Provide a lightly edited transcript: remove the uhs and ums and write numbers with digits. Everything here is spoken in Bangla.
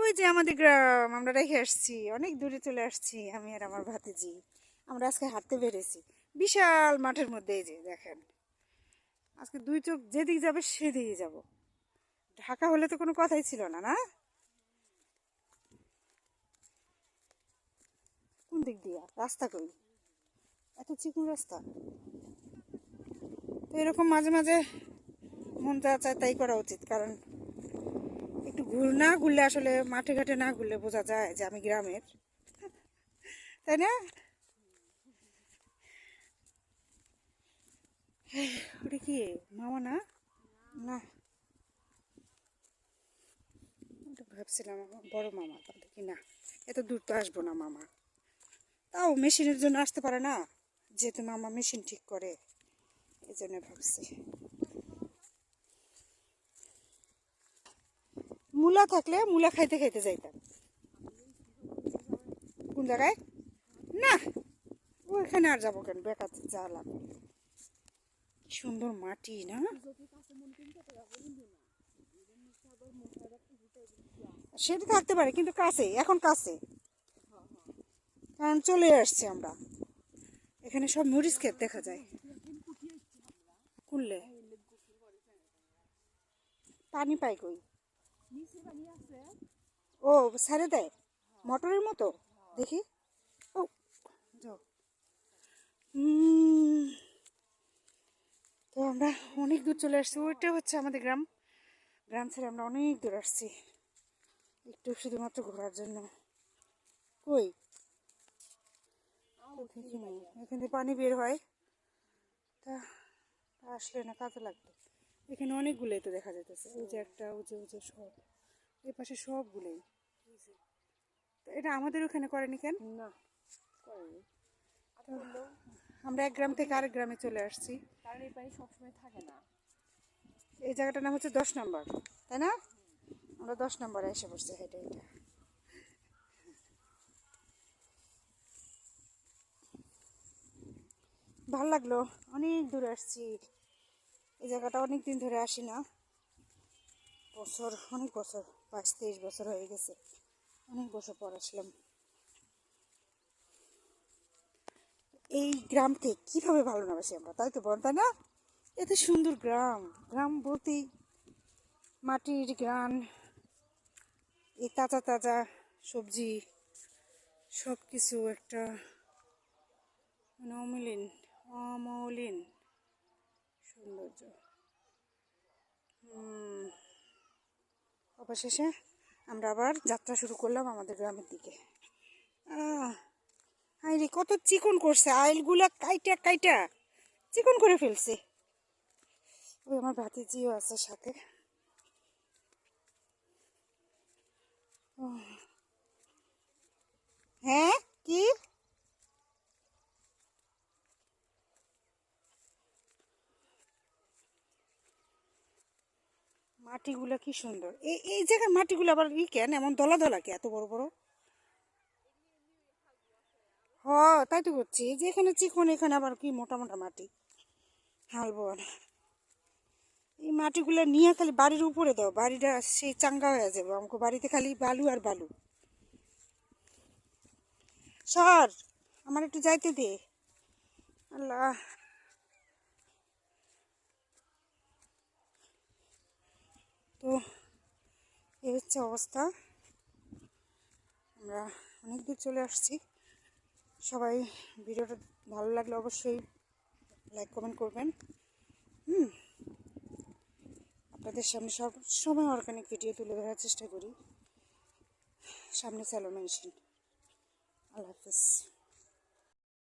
ওই যে আমাদের গ্রাম, আমরা রেখে আসছি, অনেক দূরে চলে আসছি আমি আর আমার ভাতিজি। আমরা আজকে হাঁটতে বেরিয়েছি বিশাল মাঠের মধ্যে। এই যে দেখেন, আজকে দুই চোখ যেদিকে যাবে সেদিকে যাব। ঢাকা হলে তো কোনো কথাই ছিল না, না? কোন দিক দিয়া রাস্তা কই? এত চিকন রাস্তা। তো এরকম মাঝে মাঝে মন যা চায় তাই করা উচিত, কারণ একটু না ঘুরলে আসলে মাঠে ঘাটে না ঘুরলে বোঝা যায় যে আমি গ্রামের, তাই না? ওটা কি মামা? না না, ওটা ভাবছিলাম বড় মামা, তাহলে কি না, এত দূর তো আসবো না মামা। তাও মেশিনের জন্য আসতে পারে না, যেহেতু মামা মেশিন ঠিক করে, এই জন্য ভাবছি। মূলা থাকলে মূলা খাইতে খাইতে যাইতাম। কোন জায়গায়? না, ওইখানে আর যাবো কেন, বেকার যা লাগবে। সুন্দর মাটি না? সেটা থাকতে পারে, কিন্তু কাছে, এখন কাছে, কারণ চলে আসছে আমরা। এখানে সব মরিচ ক্ষেত দেখা যায়। কুললে পানি পাই কই? ও ছেড়ে দেয় মোটরের মতো, দেখি। ও যাও। তো আমরা অনেক দূর চলে আসছি, ওইটা হচ্ছে আমাদের গ্রাম। গ্রাম ছেড়ে আমরা অনেক দূর আসছি একটু শুধুমাত্র ঘোরার জন্য। কই এখান থেকে পানি বের হয়, তা আসলে না কাজে লাগবে। এখানে অনেকগুলোই তো দেখা যাইতেছে, ওই যে একটা, ওই যে ওই যে সব এই পাশে সবগুলোই। তো এটা আমাদের ওখানে করেনি কেন? না করেনি। তো আমরা এক গ্রাম থেকে আরেক গ্রামে চলে আসছি, কারণ এই পানি সবসময় থাকে না। এই জায়গাটার নাম হচ্ছে 10 নম্বর, তাই না? আমরা 10 নম্বরে এসে পড়ছি, হেঁটে হেঁটে। ভালো লাগলো, অনেক দূরে আসছি। এই জায়গাটা অনেক দিন ধরে আসি না, বছর, অনেক বছর, 22-23 বছর হয়ে গেছে, অনেক বছর পর আসলাম। এই গ্রামকে কিভাবে ভালো না বাসি আমরা, তাই তো বল, তাই না? এত সুন্দর গ্রাম, গ্রাম বলতেই মাটির গান, এই তাজা তাজা সবজি, সব কিছু একটা মানে অমলিন, অমলিন সৌন্দর্য। অবশেষে আমরা আবার যাত্রা শুরু করলাম আমাদের গ্রামের দিকে। আরে কত চিকন করছে, আইলগুলা কাইটা কাইটা চিকন করে ফেলছে। ওই আমার ভাতিজিও আছে সাথে। হ্যাঁ কি? মাটিগুলা কি সুন্দর, এই এই জায়গার মাটিগুলো আবার ই কেন এমন দলা দলা, কে এত বড় বড়? হ, তাই তো করছি, এই যে এখানে চিকন, এখানে আবার কি মোটা মোটা মাটি, হাল বোয়ার। এই মাটিগুলো নিয়ে খালি বাড়ির উপরে দাও, বাড়িটা সেই চাঙ্গা হয়ে যাবে। আমাকে বাড়িতে খালি বালু আর বালু। সর, আমার একটু যাইতে দে। আল্লাহ, তো এই হচ্ছে অবস্থা। আমরা অনেক দূর চলে আসছি। সবাই ভিডিওটা ভালো লাগলে অবশ্যই লাইক কমেন্ট করবেন। আপনাদের সামনে সব সময় অর্গানিক ভিডিও তুলে ধরার চেষ্টা করি। সামনে স্যালো মেনশন। আল্লাহ হাফিজ।